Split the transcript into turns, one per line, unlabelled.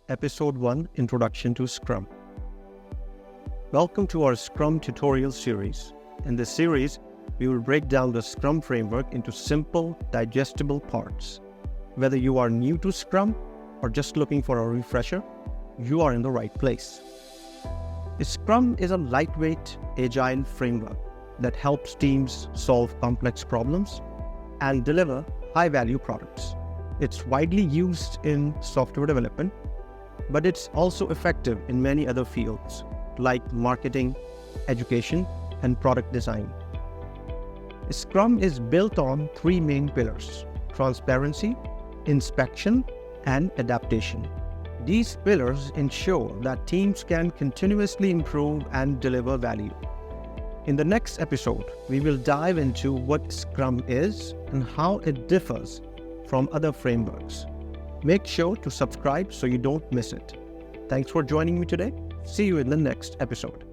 Episode 1 Introduction to Scrum. Welcome to our Scrum Tutorial Series. In this series, we will break down the Scrum framework into simple, digestible parts. Whether you are new to Scrum or just looking for a refresher, you are in the right place. Scrum is a lightweight, agile framework that helps teams solve complex problems and deliver high-value products. It's widely used in software development, but it's also effective in many other fields like marketing, education, and product design. Scrum is built on three main pillars: transparency, inspection, and adaptation. These pillars ensure that teams can continuously improve and deliver value. In the next episode, we will dive into what Scrum is and how it differs from other frameworks. Make sure to subscribe so you don't miss it. Thanks for joining me today. See you in the next episode.